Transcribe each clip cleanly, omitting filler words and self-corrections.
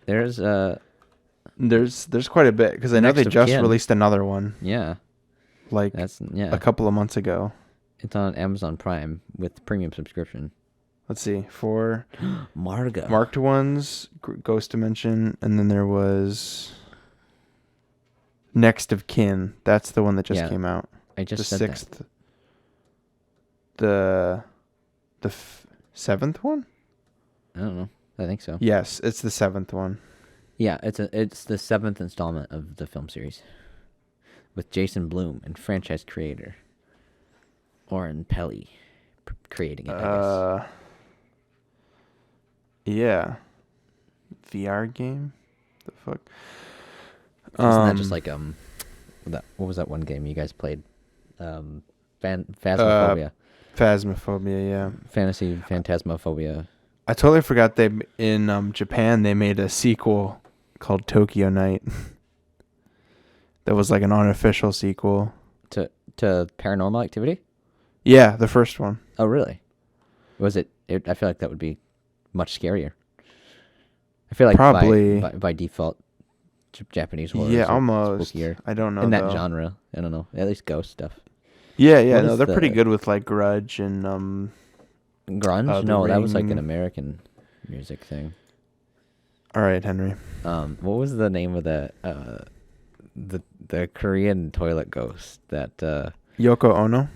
There's There's quite a bit because I know Next they of just Kin. released another one Yeah, like that's a couple of months ago. It's on Amazon Prime with premium subscription. Let's see. For Marga. marked ones, Ghost Dimension, and then there was Next of Kin. That's the one that just came out. I just the said sixth. The seventh one? I don't know. I think so. Yes, it's the seventh one. Yeah, it's the 7th installment of the film series with Jason Blum and franchise creator Oren Peli creating it, I guess. Yeah. VR game? The fuck? Isn't that just like what was that one game you guys played? Phasmophobia. Phasmophobia, yeah. Fantasy Phantasmophobia. I totally forgot in Japan they made a sequel called Tokyo Night. That was like an unofficial sequel to Paranormal Activity? Yeah, the first one. Oh, really? Was it I feel like that would be much scarier. I feel like probably by default Japanese horror yeah, almost spookier. I don't know in that though. genre. I don't know. At least ghost stuff. Yeah, no, they're pretty good with like grudge and grunge. No, that was like an American music thing. All right, Henry. What was the name of the Korean toilet ghost that Yoko Ono?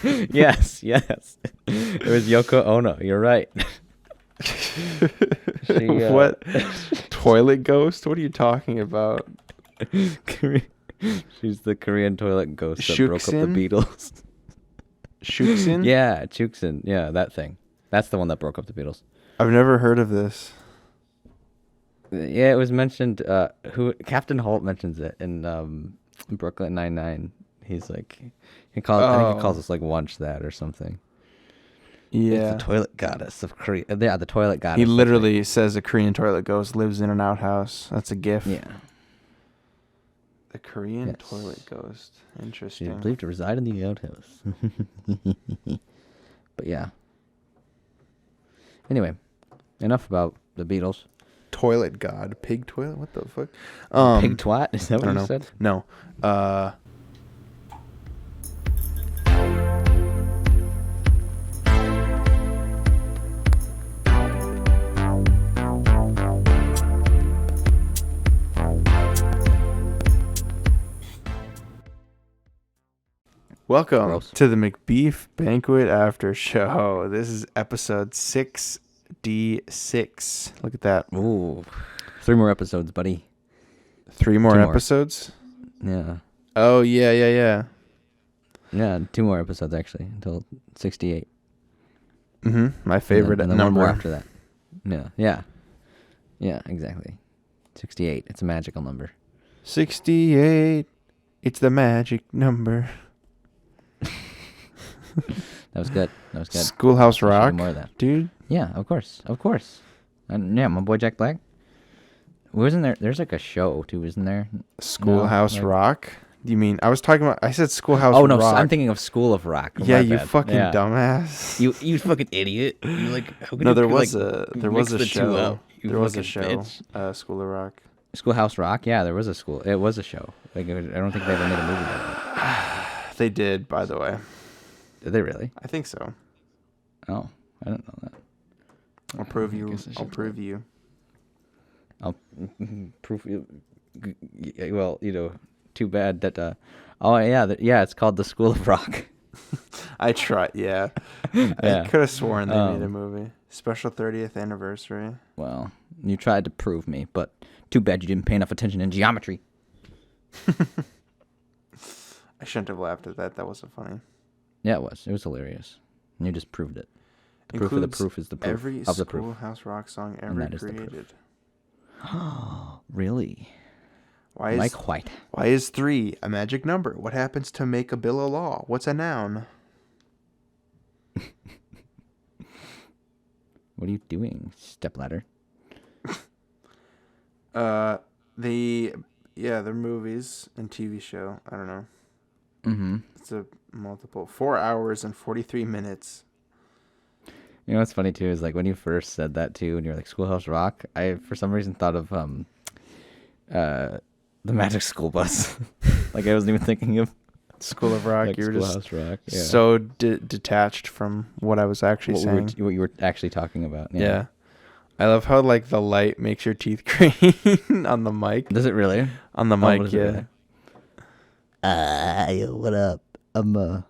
Yes. It was Yoko Ono. You're right. What? Toilet ghost? What are you talking about? She's the Korean toilet ghost that broke up the Beatles. Shuksin? Yeah, Chuksin. Yeah, that thing. That's the one that broke up the Beatles. I've never heard of this. Yeah, it was mentioned. Captain Holt mentions it in Brooklyn Nine-Nine. He's like, I think he calls us like Wunch that or something. Yeah, it's the toilet goddess of Korea. Yeah, the toilet goddess. He literally says a Korean toilet ghost lives in an outhouse. That's a gif. Yeah. The Korean toilet ghost. Interesting. She's believed to reside in the outhouse. But yeah. Anyway, enough about the Beatles. Toilet god. Pig toilet? What the fuck? Pig twat? Is that what you said? No. Welcome to the Macbeef-Banquet AfterShow. This is episode 6D6. Look at that. Ooh. 3 more episodes, buddy. 3 more episodes? Yeah. Oh, yeah. Yeah, 2 more episodes, actually, until 68. My favorite and then number. One more after that. Yeah, exactly. 68. It's a magical number. 68. It's the magic number. That was good. Schoolhouse Rock, more of that. dude. Yeah, of course. And yeah, my boy Jack Black. Wasn't there? There's like a show too, isn't there? Schoolhouse Rock. You mean I was talking about? I said Schoolhouse. Oh no, Rock. I'm thinking of School of Rock. Yeah, you fucking dumbass. You fucking idiot. You like? No, there was a show. There was a show. School of Rock. Schoolhouse Rock. Yeah, there was a school. It was a show. Like I don't think they ever made a movie about it. They did, by the way. Did they really? I think so. Oh, I didn't know that. I'll prove you. I'll prove you. I'll prove you. Well, too bad that. Oh yeah, it's called The School of Rock. I tried. Yeah. I could have sworn they made a movie. Special 30th anniversary. Well, you tried to prove me, but too bad you didn't pay enough attention in geometry. I shouldn't have laughed at that. That wasn't funny. Yeah, it was. It was hilarious. And you just proved it. The proof of the proof is the proof every of the proof. Schoolhouse Rock song ever created. Really? Mike White. Why is 3 a magic number? What happens to make a bill a law? What's a noun? What are you doing, stepladder? They're movies and TV show. I don't know. Mm-hmm. It's a multiple 4 hours and 43 minutes. You know what's funny too is like when you first said that too, and you're like Schoolhouse Rock. I for some reason thought of the Magic School Bus. Like I wasn't even thinking of School of Rock. like You were just Schoolhouse Rock. Yeah. so detached from what I was actually saying. What you were actually talking about. Yeah. I love how like the light makes your teeth green on the mic. Does it really? On the what mic, is it yeah. really? Yo, what up? I'm a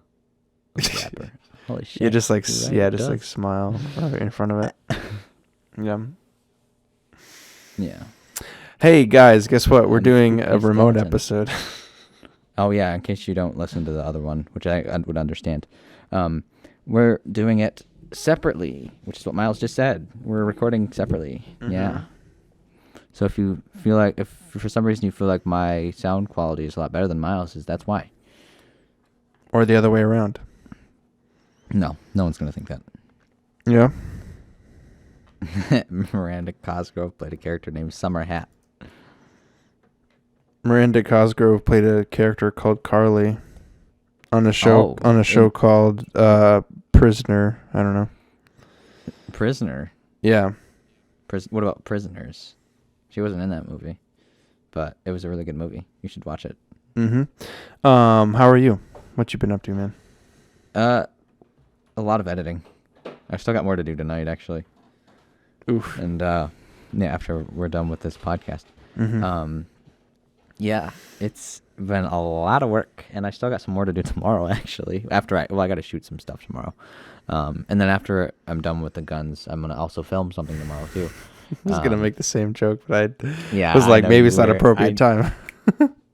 rapper. Holy shit. You just like Right, yeah, it just does. like smile right in front of it. Yeah. Yeah. Hey guys, guess what? We're And doing a spooky remote skeleton. episode. Oh yeah, in case you don't listen to the other one, which I would understand. We're doing it separately, which is what Miles just said. We're recording separately. Mhm. Yeah. So if you feel like, if for some reason you feel like my sound quality is a lot better than Miles's, that's why. Or the other way around. No one's gonna think that. Yeah. Miranda Cosgrove played a character named Summer Hat. Miranda Cosgrove played a character called Carly on a show called Prisoner. I don't know. Prisoner. Yeah. What about Prisoners? She wasn't in that movie, but it was a really good movie. You should watch it. Mhm. How are you? What you been up to, man? A lot of editing. I've still got more to do tonight, actually. Oof. And yeah, after we're done with this podcast. Mhm. Yeah, it's been a lot of work, and I still got some more to do tomorrow. Actually, I got to shoot some stuff tomorrow, and then after I'm done with the guns, I'm gonna also film something tomorrow too. I was gonna make the same joke, but Yeah, I was I like, know maybe you it's not were. appropriate time.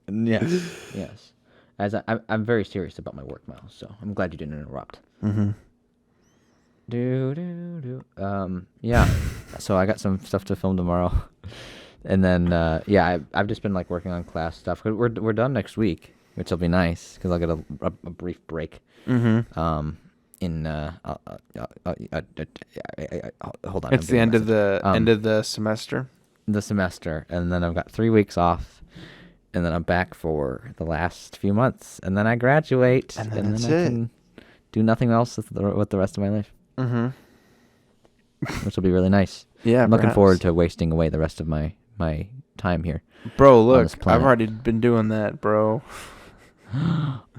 Yes. As I'm very serious about my work, Miles. So I'm glad you didn't interrupt. Mhm. Yeah. So I got some stuff to film tomorrow, and then I've just been like working on class stuff. We're done next week, which will be nice because I'll get a brief break. Mhm. Hold on. It's the end of the semester. The semester, and then I've got 3 weeks off, and then I'm back for the last few months, and then I graduate, And then that's I can do nothing else with the rest of my life, Mhm. which will be really nice. Yeah. I'm looking perhaps. forward to wasting away the rest of my time here. Bro, on look, this I've planet. already been doing that, bro.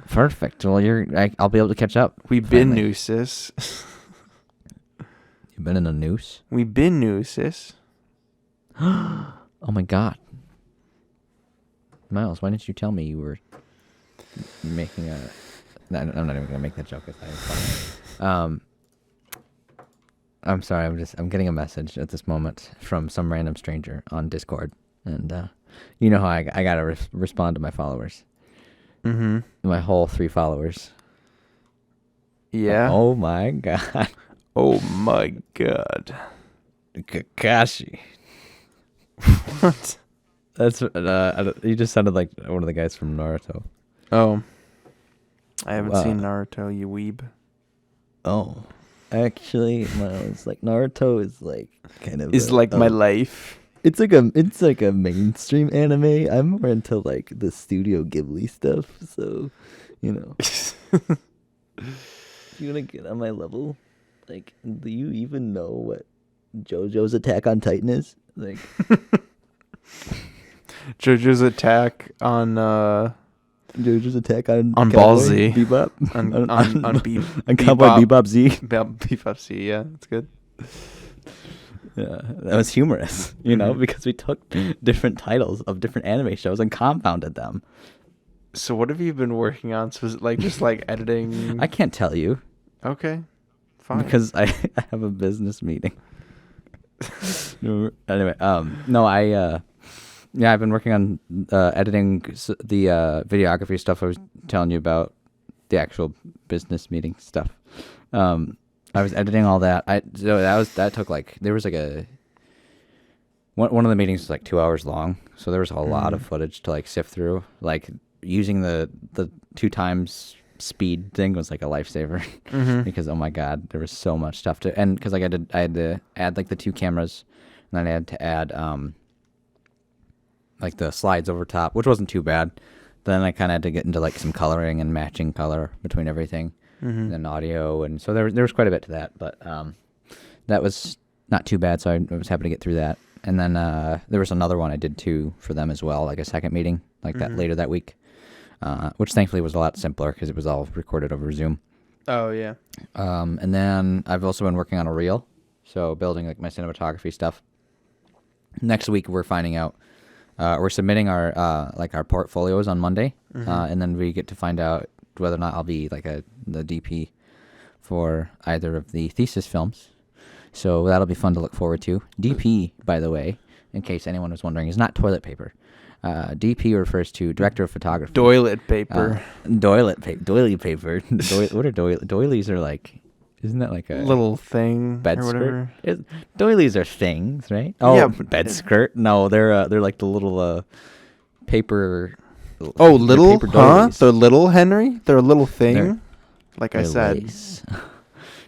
Perfect. Well, I'll be able to catch up. We've been finally. new, sis. You've been in a noose? We've been new, sis. Oh my god. Miles, why didn't you tell me you were making a... No, I'm not even going to make that joke. It's not even funny. I'm sorry. I'm getting a message at this moment from some random stranger on Discord. And you know how I got to respond to my followers. Mhm. My whole 3 followers. Yeah. Oh my god. Oh my god. Kakashi. What? That's you just sounded like one of the guys from Naruto. Oh. I haven't seen Naruto, you weeb. Oh, actually, Miles, like Naruto is like kind of Is like my life. It's like a mainstream anime. I'm more into like the Studio Ghibli stuff. So, you know, if you wanna get on my level, like, do you even know what JoJo's Attack on Titan is? Like, JoJo's Attack on JoJo's Attack on Ball Cowboy Z. Bebop on on Cowboy Bebop Z. Bebop Z, yeah, that's good. Yeah, that was humorous, you know, because we took different titles of different anime shows and compounded them. So what have you been working on? So is it like just like editing? I can't tell you. Okay, fine. Because I have a business meeting. Anyway, no, I've been working on editing the videography stuff I was telling you about, the actual business meeting stuff. I was editing all that. That took like, there was like one of the meetings was like 2 hours long, so there was a lot of footage to like sift through. Like using the 2 times speed thing was like a lifesaver because oh my god, there was so much stuff to, and because like I had to add like the 2 cameras, and then I had to add like the slides over top, which wasn't too bad. Then I kind of had to get into like some coloring and matching color between everything, and audio, and so there was quite a bit to that. But that was not too bad. So I was happy to get through that. And then there was another one I did too for them as well, like a second meeting, like that later that week, which thankfully was a lot simpler because it was all recorded over Zoom. Oh yeah. And then I've also been working on a reel, so building like my cinematography stuff. Next week we're finding out. We're submitting our our portfolios on Monday, and then we get to find out whether or not I'll be like the DP for either of the thesis films. So that'll be fun to look forward to. DP, by the way, in case anyone was wondering, is not toilet paper. DP refers to director of photography. Doilet paper. Doily paper. What are doilies? Are like, isn't that like a little thing bed or whatever? skirt? Doilies are things, right? Oh, yeah, bed skirt. No, they're like the little paper. Oh, little, paper huh? doilies. They're little, Henry. They're a little thing. Like I They're said. lace.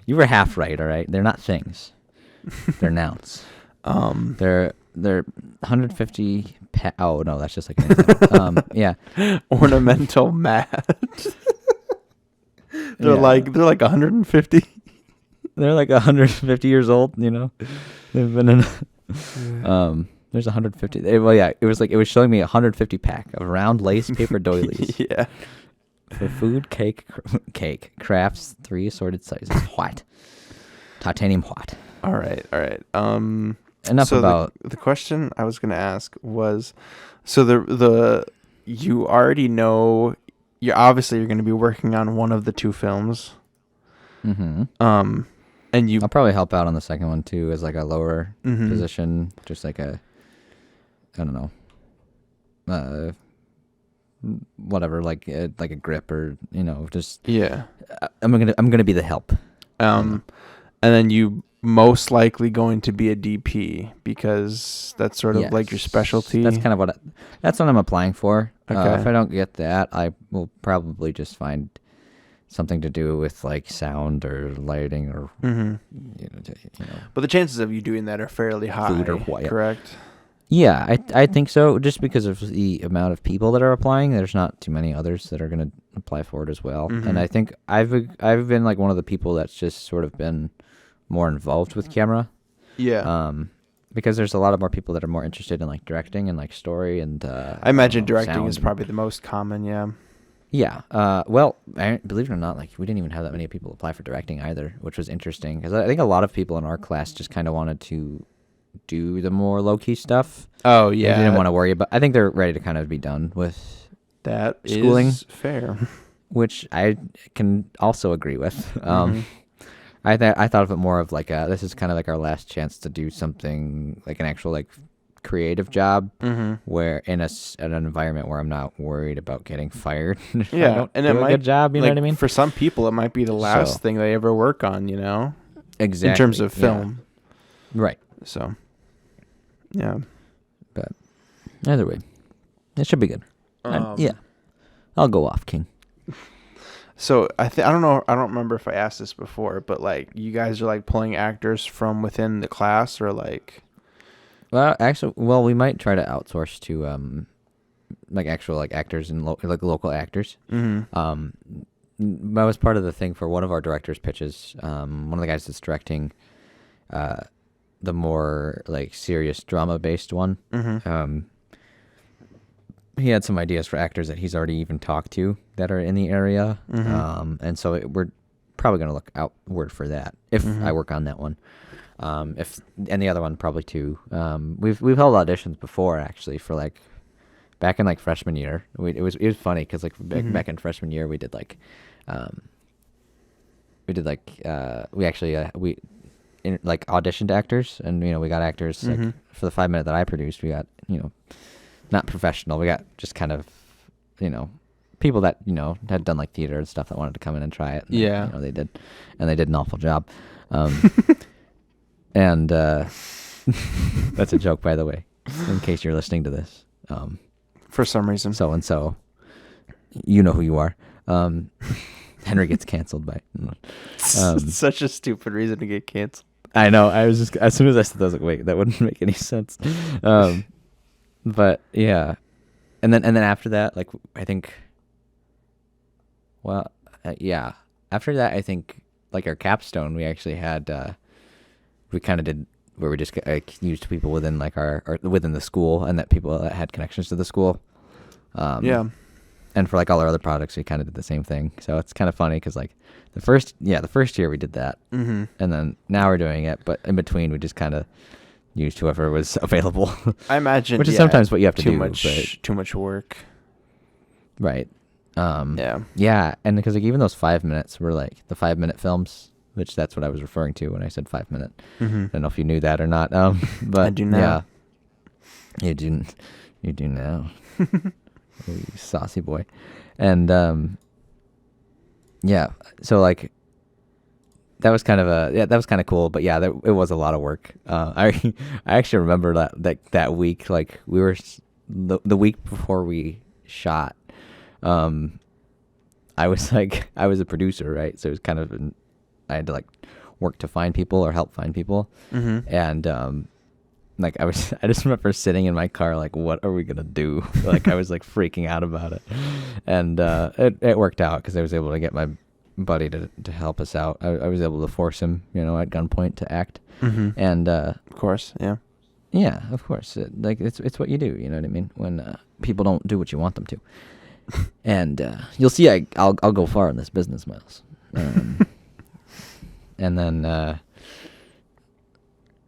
You were half right. All right, they're not things. They're nouns. They're 150. Oh no, that's just like an example. Yeah. Ornamental mat. They're like 150. They're like 150 years old. You know, they've been in. There's 150. Well, yeah, it was showing me a 150 pack of round lace paper doilies. Yeah. For food, cake, crafts, 3 assorted sizes. What? Titanium what? All right. Enough so about the question I was going to ask was, so the you already know you're going to be working on one of the 2 films. Mm-hmm. And I'll probably help out on the second one too, as like a lower position, just like I don't know, whatever, like a grip or just yeah. I'm gonna be the help. And then you most likely going to be a DP because that's sort of like your specialty. That's kind of that's what I'm applying for. Okay. If I don't get that, I will probably just find something to do with like sound or lighting or But the chances of you doing that are fairly high. Food or what, correct? Yeah, I think so. Just because of the amount of people that are applying, there's not too many others that are going to apply for it as well. And I think I've been like one of the people that's just sort of been more involved with camera. Yeah. Because there's a lot of more people that are more interested in like directing and like story and. I imagine directing is probably the most common. Yeah. Yeah. Well, believe it or not, like we didn't even have that many people apply for directing either, which was interesting because I think a lot of people in our class just kind of wanted to do the more low-key stuff. Oh yeah. They didn't want to worry about. I think they're ready to kind of be done with that. Schooling is fair, which I can also agree with. I thought of it more of like this is kind of like our last chance to do something like an actual like creative job where in an environment where I'm not worried about getting fired. Yeah, and it might a good job. You know what I mean? For some people, it might be the last thing they ever work on. Exactly in terms of film. Yeah. Right. So, yeah. But either way, it should be good. Yeah, I'll go off, King. So I don't know. I don't remember if I asked this before, but like you guys are like pulling actors from within the class, or like. Well, actually, we might try to outsource to like actual like actors and like local actors. That was part of the thing for one of our director's pitches. One of the guys that's directing the more like serious drama based one. He had some ideas for actors that he's already even talked to that are in the area. And so we're probably going to look outward for that if I work on that one. And the other one probably too. We've held auditions before actually for like back in like freshman year. It was funny because like back in freshman year we auditioned actors, and we got actors like for the 5 minute that I produced. We got not professional. We got just kind of people that had done like theater and stuff that wanted to come in and try it. And, they did, and they did an awful job. And that's a joke, by the way, in case you're listening to this. For some reason. So and so, you know who you are. Henry gets canceled by. Such a stupid reason to get canceled. I know. I was just as soon as I said that, I was like, wait, that wouldn't make any sense. But yeah, and then after that, like I think. Well, yeah. After that, I think like our capstone, we actually had. we kind of did where we just used people within like our within the school, and that people that had connections to the school. Yeah. And for like all our other products, we kind of did the same thing. So it's kind of funny because like the first year we did that, Mm-hmm. and then now we're doing it, but in between we just kind of used whoever was available. I imagine, which is sometimes what you have to too do. Too much work. Right. Yeah. Yeah, and because like even those 5 minutes were like the 5-minute films, which that's what I was referring to when I said 5 minute. Mm-hmm. I don't know if you knew that or not. But I do now. Yeah, you do now. Oh, you saucy boy. And yeah, so like that was kind of cool, but yeah, it was a lot of work. I actually remember that week, like we were the week before we shot. I was a producer, right? So it was kind of I had to like work to find people or help find people. Mm-hmm. And like I just remember sitting in my car like, what are we gonna do? Like I was like freaking out about it, and it worked out because I was able to get my buddy to help us out. I was able to force him, at gunpoint to act. Mm-hmm. And of course, yeah. Yeah, of course. Like it's what you do. You know what I mean? When people don't do what you want them to, and you'll see. I'll go far in this business, Miles. And then,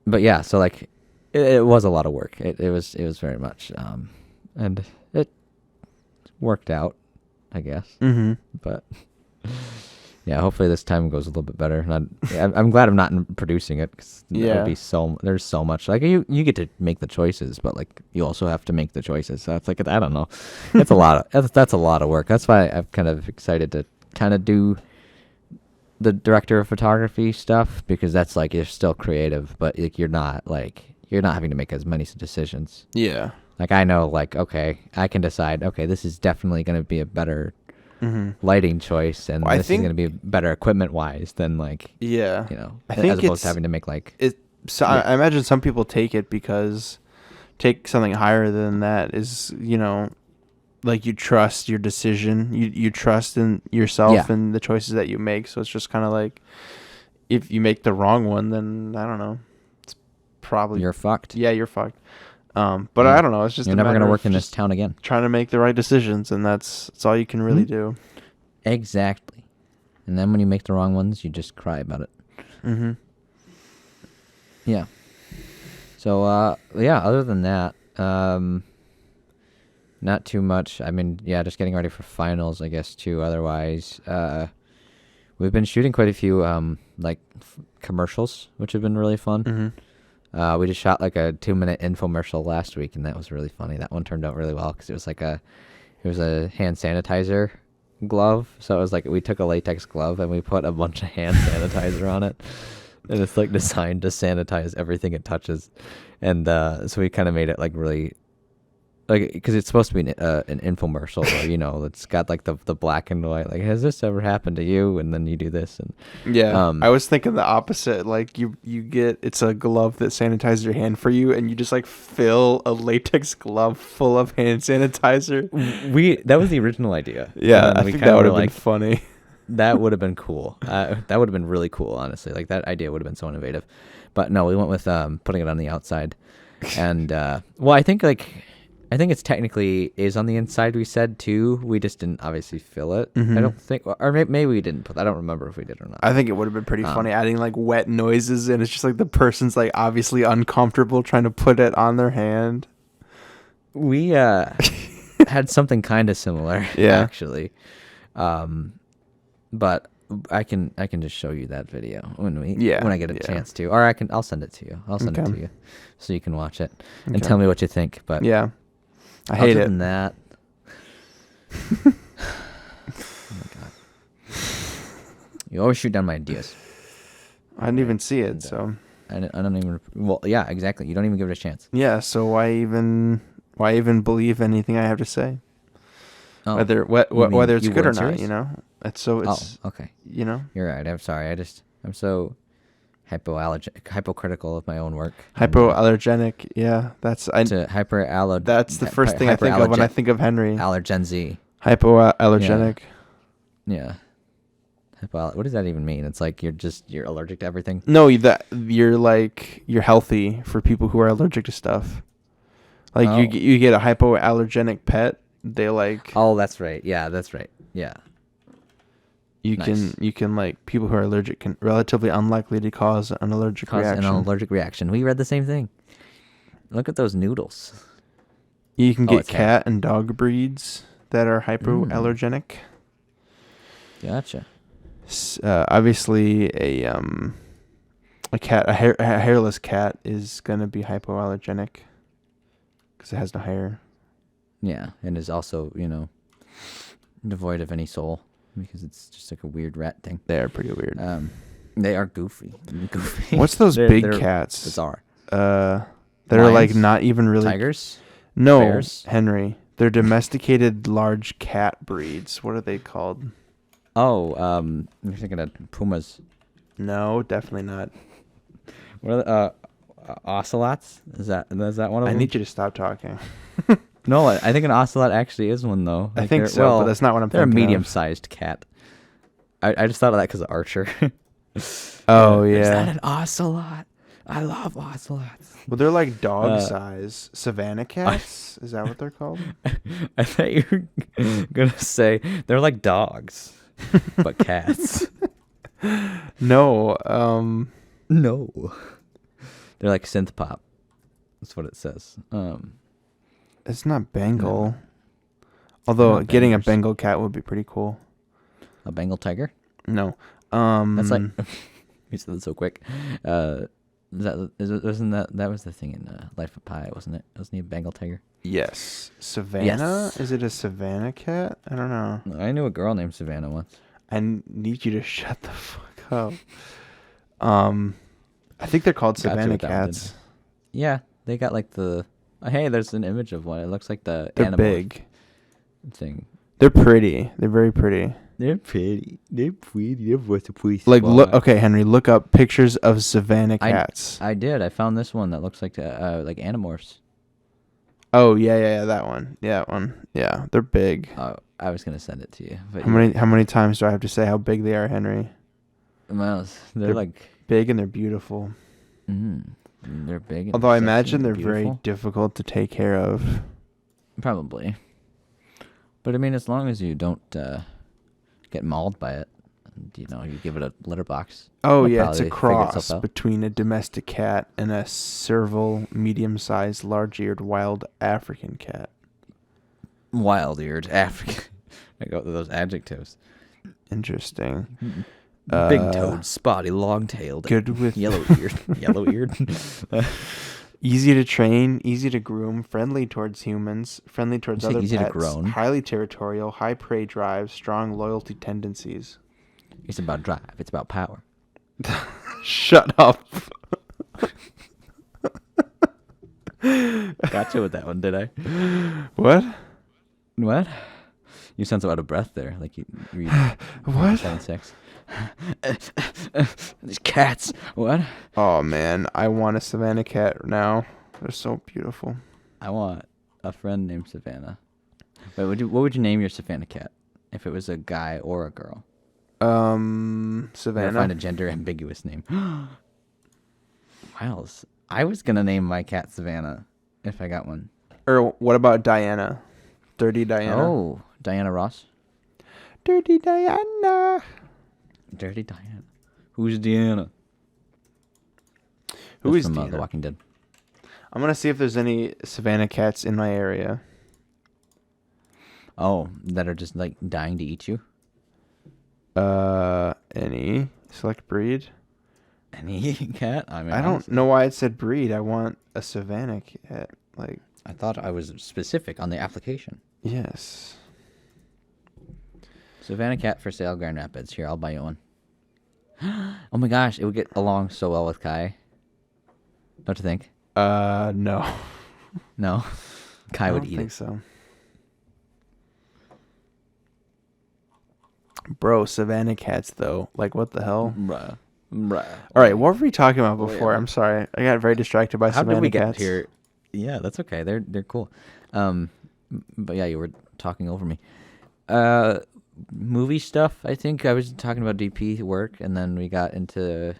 but yeah. So like, it was a lot of work. It was very much, and it worked out, I guess. Mm-hmm. But yeah, hopefully this time goes a little bit better. And I'm glad I'm not producing it. 'Cause Yeah. there'd be there's so much. Like you get to make the choices, but like you also have to make the choices. So it's like I don't know. It's a lot of that's a lot of work. That's why I'm kind of excited to kind of do the director of photography stuff, because that's like you're still creative, but like you're not having to make as many decisions. Yeah. Like I know, like, okay, I can decide, okay, this is definitely going to be a better lighting choice, and Well, this is going to be better equipment wise than like, yeah. I as think opposed to having to make like it. So Yeah. I imagine some people take something higher than that is, like you trust your decision, you trust in yourself Yeah. and the choices that you make. So it's just kind of like, if you make the wrong one, then I don't know, it's probably you're fucked. Yeah, you're fucked. But Yeah. I don't know. It's just You're never going to work in this town again. trying to make the right decisions, and that's all you can really do. Exactly. And then when you make the wrong ones, you just cry about it. Mm-hmm. Yeah. So yeah, other than that, not too much. I mean, yeah, just getting ready for finals, I guess, too. Otherwise, we've been shooting quite a few like commercials, which have been really fun. Mm-hmm. We just shot like a 2-minute infomercial last week, and that was really funny. That one turned out really well because it was a hand sanitizer glove. So it was like we took a latex glove and we put a bunch of hand sanitizer on it, and it's like designed to sanitize everything it touches. And so we kind of made it like really, like, because it's supposed to be an infomercial where it's got like the black and white, like, has this ever happened to you? And then you do this, and Yeah, I was thinking the opposite. Like you get, it's a glove that sanitizes your hand for you, and you just like fill a latex glove full of hand sanitizer. that was the original idea. Yeah, I think that would have been funny. That would have been cool. That would have been really cool, honestly. Like that idea would have been so innovative. But no, we went with putting it on the outside, and well, I think it's technically is on the inside. We said too. We just didn't obviously fill it. Mm-hmm. I don't think, or maybe we didn't put. I don't remember if we did or not. I think it would have been pretty funny adding like wet noises, and it's just like the person's like obviously uncomfortable trying to put it on their hand. We had something kind of similar, actually. But I can just show you that video when I get a chance to, or I'll send it to you. I'll send it to you so you can watch it and tell me what you think. But yeah, I hate it. Other than that, oh my god, you always shoot down my ideas. I didn't even see it, so I don't even. Well, yeah, exactly. You don't even give it a chance. Yeah, so why even believe anything I have to say? Oh, whether it's good or not, serious? It's okay. You're right. I'm sorry. I'm so hypocritical of my own work. Hypoallergenic. Yeah, that's That's the first thing I think of when I think of Henry. Allergen Z. Hypoallergenic. Yeah. What does that even mean? It's like you're allergic to everything. No, that you're healthy for people who are allergic to stuff. Like Oh. you get a hypoallergenic pet, they like Oh, that's right. Yeah, that's right. Yeah. you Nice. can like people who are allergic can relatively unlikely to cause an allergic Cause reaction. an allergic reaction. We read the same thing. Look at those noodles. You can Oh, get it's hair. cat and dog breeds that are hypoallergenic. Gotcha. Obviously, a hairless cat is gonna be hypoallergenic because it has no hair. Yeah, and is also, devoid of any soul because it's just like a weird rat thing. They are pretty weird. They are goofy. Goofy. What's those big cats? Bizarre. That are like Lions? not even really Tigers? No, Bears? Henry. They're domesticated large cat breeds. What are they called? Oh, you're thinking of pumas. No, definitely not. What are ocelots? Is that one of them? I need you to stop talking. No, I think an ocelot actually is one though. I Like think they're- so, well, but that's not what I'm They're a thinking of. medium-sized cat. I just thought of that because of Archer. Oh, Is that yeah. an ocelot? I love ocelots. Well, they're like dog size. Savannah cats? Is that what they're called? I thought you were gonna say they're like dogs, but cats. No. No, they're like synth pop. That's what it says. It's not Bengal. Although Not getting a Bengals. Bengal cat would be pretty cool. A Bengal tiger. No. That's like you said that so quick. Wasn't that was the thing in Life of Pi, wasn't it? Wasn't he a Bengal tiger? Yes. Savannah? Yes. Is it a Savannah cat? I don't know. I knew a girl named Savannah once. I need you to shut the fuck up. I think they're called Got you Savannah with that one, cats. Yeah, they got like the. Hey, there's an image of one. It looks like the They're animal big. thing. They're pretty. They're very pretty. They're pretty. They're pretty. They're worth a pretty Like, spot. look. Okay, Henry, look up pictures of Savannah cats. I did. I found this one that looks like Animorphs. Oh yeah, that one. Yeah, that one. Yeah, they're big. Oh, I was gonna send it to you. But How many times do I have to say how big they are, Henry? Well, they're They're like. Big and they're beautiful. They're big. And Although I sexy imagine and they're very beautiful. difficult to take care of. Probably. But I mean, as long as you don't get mauled by it, you give it a litter box. Oh it'll yeah, it's a probably figure itself cross out. between a domestic cat and a serval, medium-sized, large-eared wild African cat. Wild-eared African. I go with those adjectives. Interesting. Big-toed, spotty, long-tailed. Good with Yellow-eared. Yellow-eared. easy to train, easy to groom, friendly towards humans, friendly towards You say other easy to pets, grown? highly territorial, high prey drive, strong loyalty tendencies. It's about drive. It's about power. Shut up. Gotcha with that one, did I? What? What? You sound so out of breath there. Like you What? 7-6. These cats. What? Oh man, I want a Savannah cat now. They're so beautiful. I want a friend named Savannah. Wait, what would you name your Savannah cat? If it was a guy or a girl? Gotta Savannah. find a gender ambiguous name. Miles. I was gonna name my cat Savannah if I got one. Or what about Diana? Dirty Diana. Oh, Diana Ross. Dirty Diana. Dirty Diana. Who's Diana? Who That's is from Diana? The Walking Dead? I'm gonna see if there's any Savannah cats in my area. Oh, that are just like dying to eat you. Any select breed? Any cat? I mean, I don't know why it said breed. I want a Savannah cat. Like, I thought I was specific on the application. yes. Savannah cat for sale, Grand Rapids. Here, I'll buy you one. Oh my gosh, it would get along so well with Kai. Don't you think? No. No, Kai I would don't eat think it. so. Bro, Savannah cats though. Like, what the hell? Bruh. All right, what were we talking about Oh, before? yeah. I'm sorry. I got very distracted by How Savannah did we get cats. here? Yeah, that's okay. They're cool. But yeah, you were talking over me. movie stuff. I think I was talking about DP work, and then we got into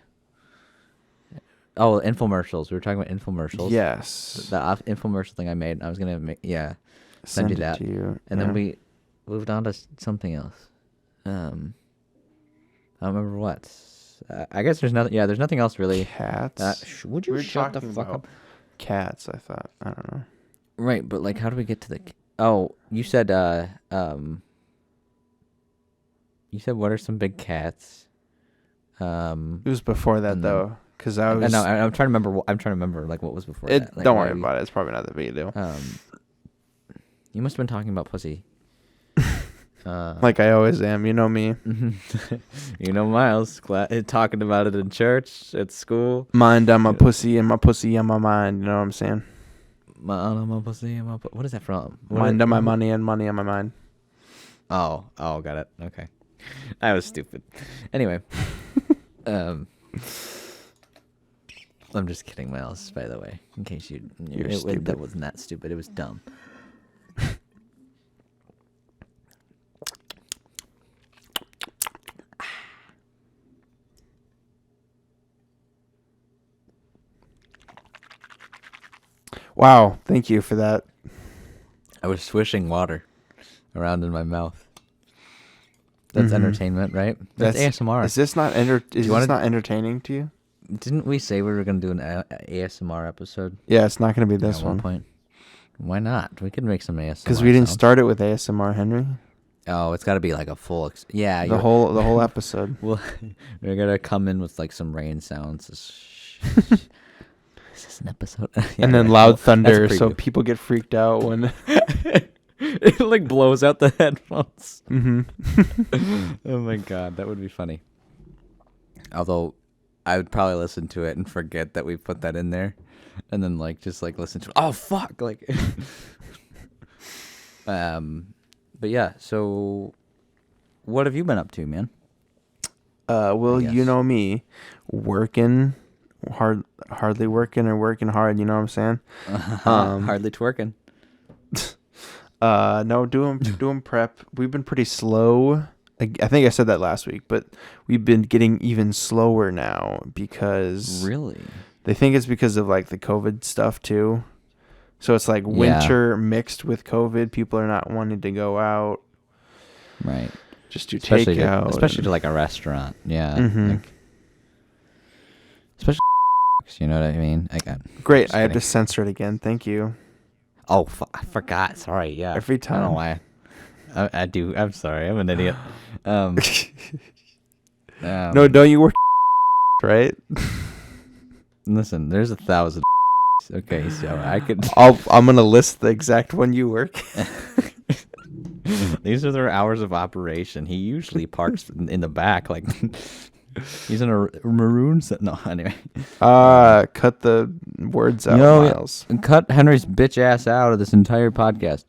infomercials. We were talking about infomercials. Yes. The infomercial thing I made. I was gonna make send you it that, to you. and then we moved on to something else. I don't remember what. I guess there's nothing. Yeah, there's nothing else really. Cats. Would you shut the fuck up? Cats. I thought. I don't know. Right, but like, how do we get to the? Oh, you said you said what are some big cats? It was before that though, because I was. No, I'm trying to remember. I'm trying to remember like what was before that. Like, don't worry about it. It's probably not that big a deal. You must have been talking about pussy. Like I always am. You know me. You know Miles talking about it in church, at school. Mind on my pussy and my pussy on my mind. You know what I'm saying? My pussy and my what is that from? Mind on my money and money on my mind. Oh, got it. Okay, I was stupid. Anyway, I'm just kidding, Miles. By the way, in case you're stupid. That wasn't that stupid. It was dumb. Wow, thank you for that. I was swishing water around in my mouth. That's entertainment, right? That's ASMR. Is this not not entertaining to you? Didn't we say we were going to do an ASMR episode? Yeah, it's not going to be this at one point. Why not? We could make some ASMR. Because we didn't start it with ASMR, Henry. Oh, it's got to be like a full. The whole episode. Well, we're gonna come in with like some rain sounds. Is this an episode? And then loud thunder, so people get freaked out when it like blows out the headphones. Mm-hmm. Oh my god, that would be funny. Although, I would probably listen to it and forget that we put that in there, and then like just like listen to it. Oh fuck! Like, but yeah. So, what have you been up to, man? Well, you know me, working. Hardly working or working hard, you know what I'm saying? Hardly twerking. No, doing prep. We've been pretty slow. I think I said that last week, but we've been getting even slower now because really they think it's because of like the COVID stuff too. So it's like winter mixed with COVID. People are not wanting to go out. Right. Just do takeout. Especially to like a restaurant. Yeah. Mm-hmm. Like, especially, you know what I mean? Great. I have to censor it again. Thank you. Oh, I forgot. Sorry. Yeah. Every time. I don't know why. I do. I'm sorry. I'm an idiot. No, don't you work right? Listen, there's 1,000. Okay, so I could. I'm gonna list the exact one you work. These are their hours of operation. He usually parks in the back, like he's in a maroon set. No, anyway. Cut the words out, Miles. And cut Henry's bitch ass out of this entire podcast.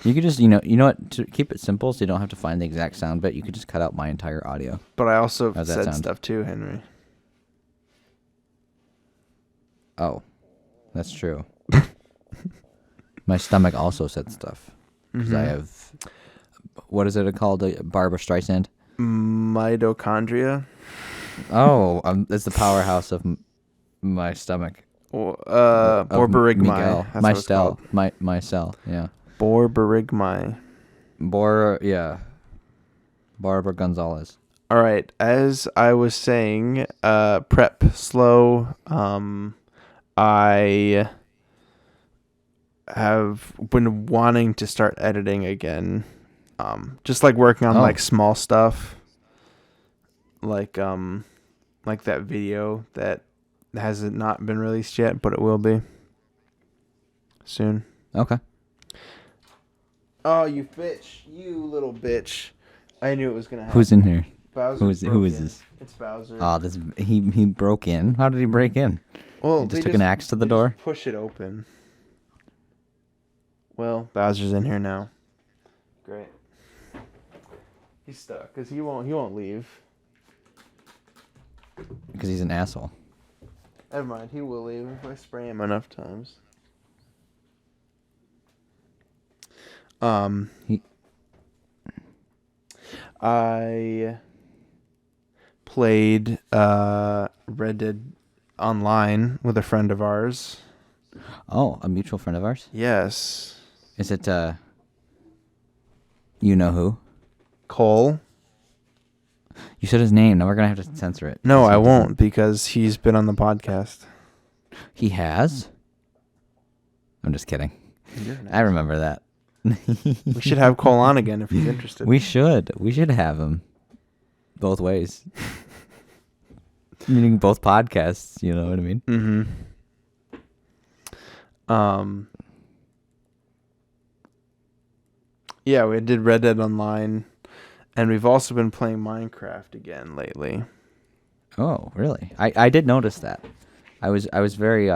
You could just, you know what? To keep it simple, so you don't have to find the exact sound bit. You could just cut out my entire audio. But I also said stuff too, Henry. Oh, that's true. My stomach also said stuff because I have. What is it called? Barbara Streisand. Mitochondria. Oh, it's the powerhouse of my stomach. Borborygmi. My cell. My cell. Yeah. Borborygmi. Barbara Gonzalez. All right. As I was saying, prep slow. I have been wanting to start editing again. Just like working on like small stuff. Like that video that hasn't not been released yet, but it will be soon. Okay. Oh, you bitch! You little bitch! I knew it was gonna happen. Who's in here? Bowser. Who is this? It's Bowser. Oh, he broke in. How did he break in? Well, he just took an axe to the door. Push it open. Well, Bowser's in here now. Great. He's stuck because he won't leave. Because he's an asshole. Never mind, he will leave if I spray him enough times. I played Red Dead Online with a friend of ours. Oh, a mutual friend of ours? Yes. Is it, you know who? Cole? You said his name. Now we're going to have to censor it. No, 'cause I he doesn't- won't because he's been on the podcast. He has? I'm just kidding. You're nice. I remember that. We should have Cole on again if he's interested. We should. We should have him. Both ways. Meaning both podcasts, you know what I mean? Mm-hmm. Yeah, we did Red Dead Online, and we've also been playing Minecraft again lately. Oh, really? I did notice that. I was very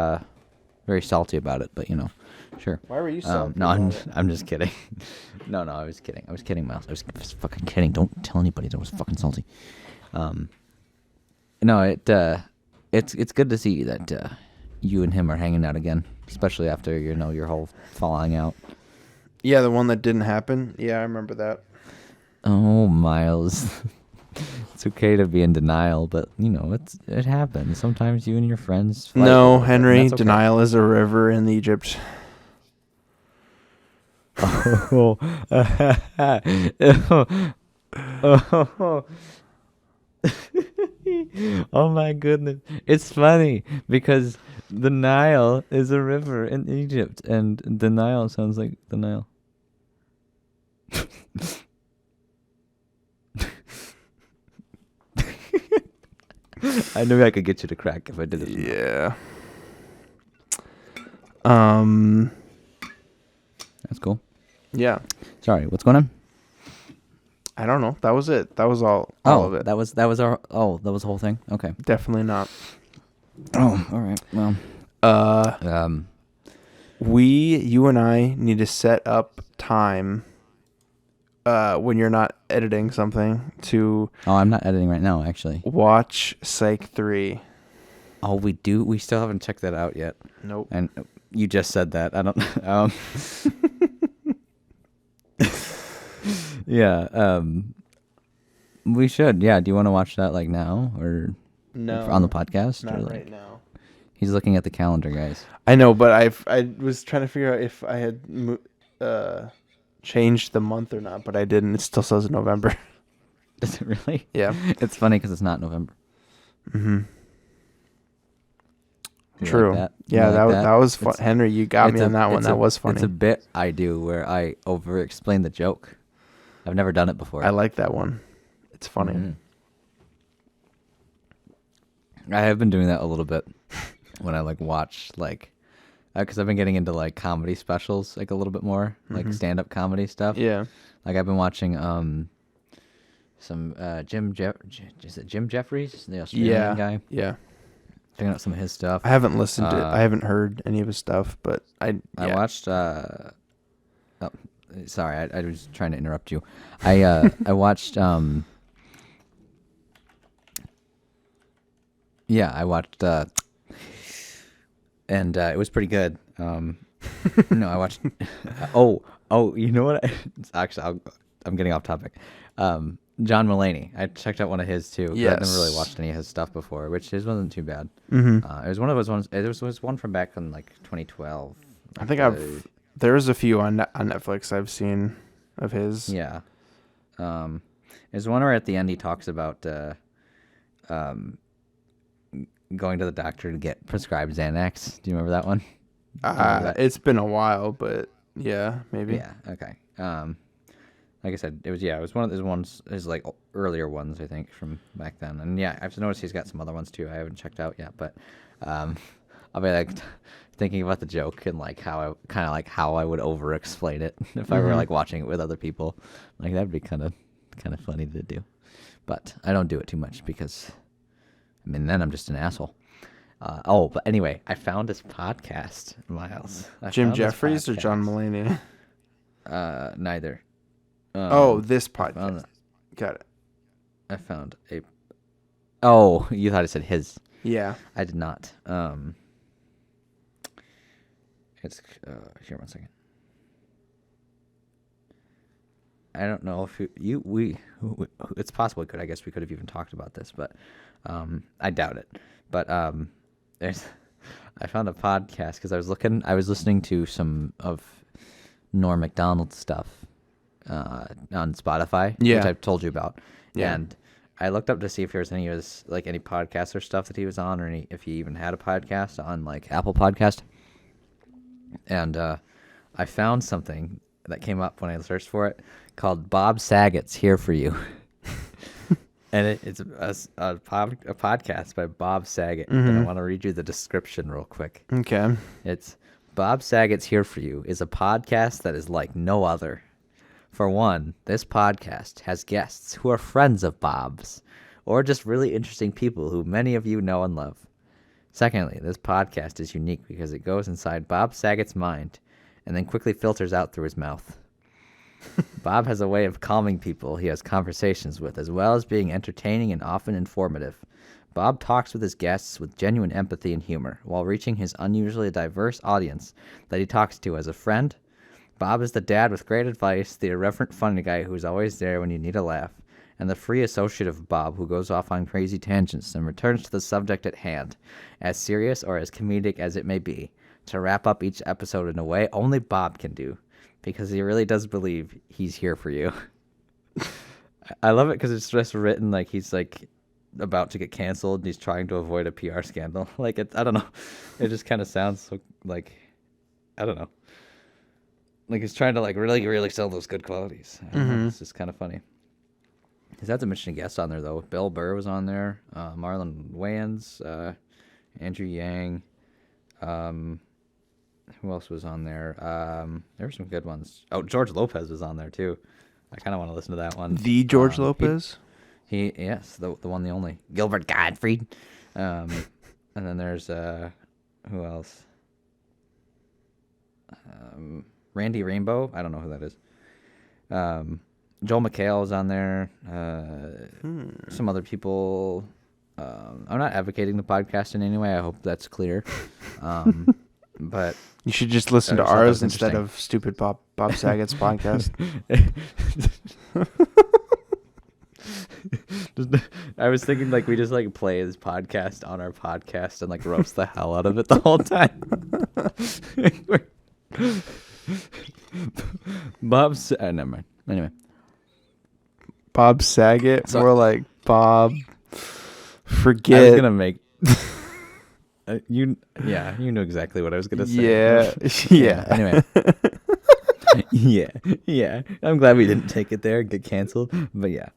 very salty about it, but you know, sure. Why were you salty? No, about it? I'm just kidding. No, I was kidding. I was kidding, Miles. I was fucking kidding. Don't tell anybody that I was fucking salty. No, it's good to see that you and him are hanging out again, especially after your whole falling out. Yeah, the one that didn't happen. Yeah, I remember that. Oh, Miles. It's okay to be in denial, but it happens. Sometimes you and your friends fight. No, and Henry, that's okay. denial is a river in Egypt. Oh. Oh my goodness. It's funny because the Nile is a river in Egypt and the Nile sounds like the Nile. I knew I could get you to crack if I did it. Yeah. That's cool. Yeah. Sorry, what's going on? I don't know. That was it. That was all of it. That was the whole thing. Okay. Definitely not. Oh, all right. Well, you and I need to set up time when you're not editing something to I'm not editing right now, actually. watch Psych 3. Oh, we do. We still haven't checked that out yet. Nope. And you just said that. I don't. Yeah. We should. Yeah. Do you want to watch that like now or No. on the podcast? Not or, like, right now. He's looking at the calendar, guys. I know, but I was trying to figure out if I had changed the month or not, but I didn't. It still says November. Is it really? Yeah. It's funny because it's not November. Mm-hmm. You True. like that? Yeah, You like that was fun. Henry, you got me on that one. That was funny. It's a bit I do where I over-explain the joke. I've never done it before. I like that one. It's funny. Mhm. I have been doing that a little bit when I watch because I've been getting into comedy specials a little bit more, like stand-up comedy stuff. Yeah. I've been watching some is it Jim Jeffries, the Australian guy? Yeah. Checking out some of his stuff. I haven't listened to it. I haven't heard any of his stuff, but I watched sorry, I was trying to interrupt you. I watched I watched and it was pretty good. No, I watched you know what? Actually, I'm getting off topic. John Mulaney. I checked out one of his too. Yes. I've never really watched any of his stuff before, which his wasn't too bad. Mm-hmm. It was one of those ones. There was one from back in 2012. I think there's a few on Netflix I've seen of his. Yeah. There's one where at the end he talks about going to the doctor to get prescribed Xanax. Do you remember that one? It's been a while, but yeah, maybe. Yeah. Okay. Like I said, it was one of those ones, his earlier ones, I think, from back then. And yeah, I've noticed he's got some other ones too. I haven't checked out yet, but I'll be thinking about the joke and how I would over explain it if I were watching it with other people. That'd be kind of funny to do, but I don't do it too much because then I'm just an asshole. But anyway, I found this podcast, Miles. Jim Jeffries or John Mulaney? Neither. This podcast. Got it. I found a. Oh, you thought I said his. Yeah. I did not. It's here. 1 second. I don't know if we it's possible we could. I guess we could have even talked about this, but I doubt it. But there's I found a podcast because I was listening to some of Norm Macdonald's stuff on Spotify, which I've told you about, and I looked up to see if there was any of his any podcasts or stuff that he was on, or if he even had a podcast on like Apple Podcast. And I found something that came up when I searched for it called Bob Saget's Here For You. And it's a podcast by Bob Saget. And I want to read you the description real quick. Okay. It's Bob Saget's Here For You is a podcast that is like no other. For one, this podcast has guests who are friends of Bob's or just really interesting people who many of you know and love. Secondly, this podcast is unique because it goes inside Bob Saget's mind and then quickly filters out through his mouth. Bob has a way of calming people he has conversations with, as well as being entertaining and often informative. Bob talks with his guests with genuine empathy and humor, while reaching his unusually diverse audience that he talks to as a friend. Bob is the dad with great advice, the irreverent funny guy who's always there when you need a laugh, and the free associate of Bob who goes off on crazy tangents and returns to the subject at hand, as serious or as comedic as it may be, to wrap up each episode in a way only Bob can do, because he really does believe he's here for you. I love it because it's just written like he's like about to get canceled and he's trying to avoid a PR scandal. I don't know. It just kind of sounds so I don't know. Like he's trying to really, really sell those good qualities. I don't know, it's just kind of funny. He's had some interesting guests on there though. Bill Burr was on there. Marlon Wayans, Andrew Yang. Who else was on there? There were some good ones. Oh, George Lopez was on there too. I kind of want to listen to that one. The George Lopez? Yes, the one, the only. Gilbert Gottfried. And then there's who else? Randy Rainbow. I don't know who that is. Joel McHale was on there. Some other people. I'm not advocating the podcast in any way. I hope that's clear. But you should just listen to ours instead of stupid Bob Saget's podcast. I was thinking we just play this podcast on our podcast and roast the hell out of it the whole time. Never mind. Anyway, Bob Saget, more like Bob. Forget. I was gonna make. You knew exactly what I was gonna say. Yeah. Anyway. Yeah. I'm glad we didn't take it there and get canceled. But yeah.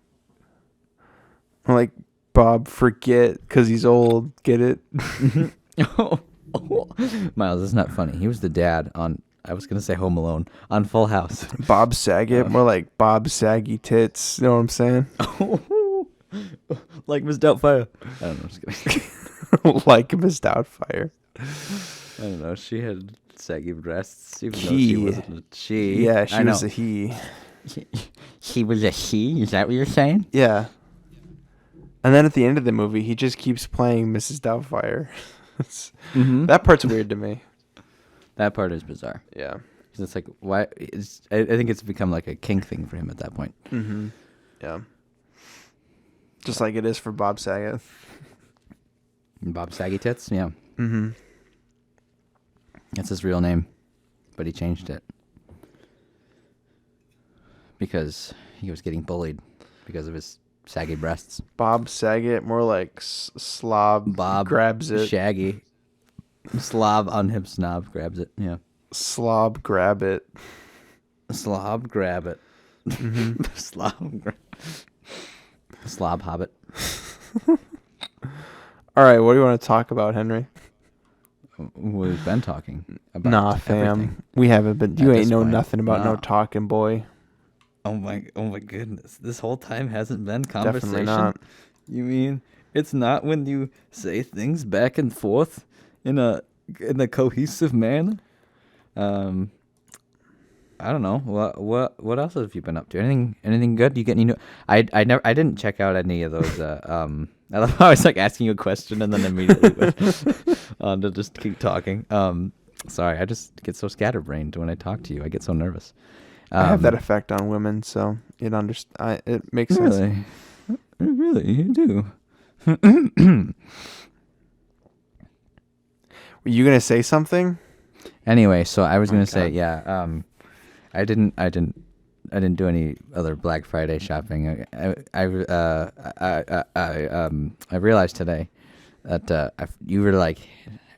Like Bob, forget because he's old. Get it? Miles, it's not funny. He was the dad on. I was gonna say Home Alone on Full House. Bob Saget, more like Bob Saggy Tits. You know what I'm saying? Like Miss Doubtfire. I don't know. I'm just kidding. Like Miss Doubtfire. I don't know. She had saggy breasts, even though she wasn't a she. Yeah, she was a he. He was a he? Is that what you're saying? Yeah. And then at the end of the movie, he just keeps playing Mrs. Doubtfire. That part's weird to me. That part is bizarre. Yeah. Because it's like, why? I think it's become like a kink thing for him at that point. Mm-hmm. Yeah. Just like it is for Bob Saget. Bob Saggy Tits? Yeah. Mm-hmm. That's his real name, but he changed it because he was getting bullied because of his saggy breasts. Bob Saget, more like slob. Bob grabs it. Shaggy. Slob on him snob grabs it. Yeah. Slob grab it. Slob grab it. Mm-hmm. Slob hobbit. All right, what do you want to talk about, Henry? We've been talking about fam. everything. We haven't been. You ain't know point. nothing about no talking, boy. Oh my goodness. This whole time hasn't been conversation. Definitely not. You mean it's not when you say things back and forth in a cohesive manner? I don't know. What else have you been up to? Anything good? You get any new? I didn't check out any of those. I love how I was asking you a question and then immediately went on to just keep talking. Sorry, I just get so scatterbrained when I talk to you. I get so nervous. I have that effect on women, so It makes sense. Really, you do. Were you gonna say something? Anyway, so I was Oh my gonna say, God. yeah. I didn't do any other Black Friday shopping. I realized today that you were like,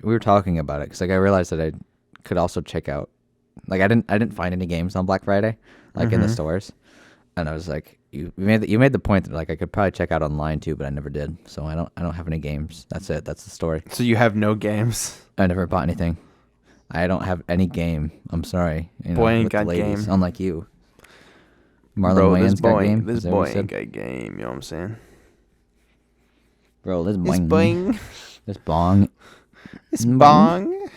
we were talking about it because like I realized that I could also check out, like I didn't find any games on Black Friday like in the stores, and I was like, you made the point that like I could probably check out online too, but I never did. So I don't have any games. That's it. That's the story. So you have no games. I never bought anything. I don't have any game. I'm sorry. Boy ain't with the got ladies, game. unlike you. Marlon Bro, Wayans got game. This Is that what boy you said? ain't got game. You know what I'm saying? Bro, this This boing. boing. This bong. This bong.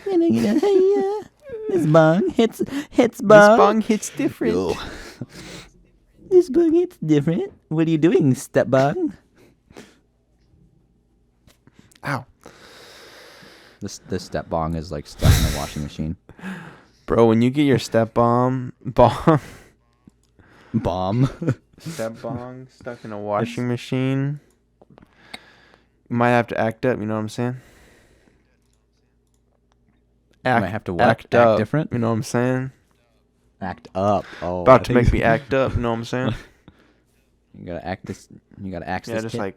This bong hits This bong. bong hits different. Yo. This bong hits different. What are you doing, step bong? Ow. This step bong is like stuck in the washing machine. Bro, when you get your step bong step bong stuck in a washing machine, you might have to act up, you know what I'm saying? Might have to what? Act Act up, different? you know what I'm saying? Act up. Oh, About to make me act up, you know what I'm saying? You gotta act this. You gotta act Yeah, this. just kid. like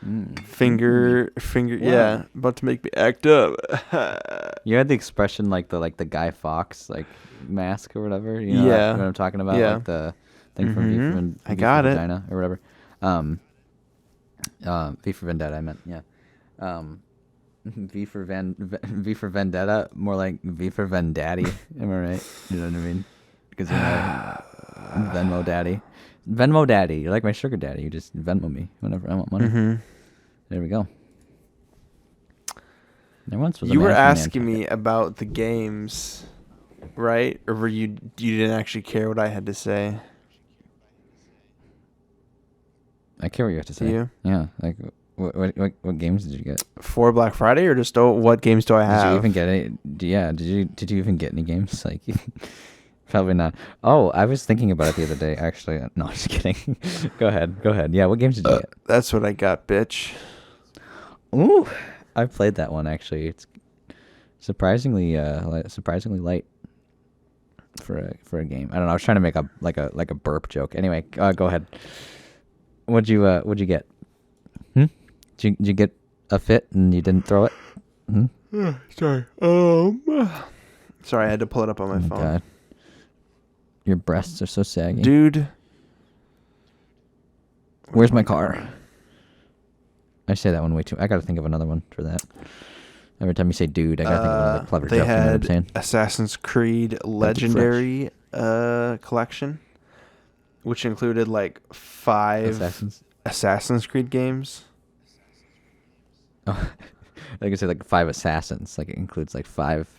Mm. finger, yeah, about to make me act up. You had the expression like the Guy Fawkes like mask or whatever. You know Yeah. what I'm talking about? Yeah. Like the thing from V for I got it. Vagina or whatever. V for Vendetta. I meant yeah. V for Vendetta. More like V for Vendaddy. Am I right? You know what I mean? Because Venmo Daddy. Venmo Daddy. You're like my sugar daddy. You just Venmo me whenever I want money. There we go. There once was a You were man from asking me about the games, right? Or were you didn't actually care what I had to say? I care what you have to say. You? Yeah. Like, what games did you get? For Black Friday, or just what games do I have? Did you even get any? Yeah. Did you even get any games? Like, probably not. Oh, I was thinking about it the other day. Actually, no, just kidding. Go ahead. Yeah. What games did you get? That's what I got, bitch. Ooh, I played that one actually. It's surprisingly light for a game. I don't know. I was trying to make a burp joke. Anyway, go ahead. What'd you get? Did you get a fit and you didn't throw it? Sorry. Sorry, I had to pull it up on my phone. God. Your breasts are so saggy. Dude. Where's my car? I say that one way too. I gotta think of another one for that. Every time you say dude, I gotta think of another clever They joke. You know what I'm had saying? Assassin's Creed Legendary collection, which included like 5 Assassin's Creed games. Oh, like I said, like 5 assassins. Like it includes like 5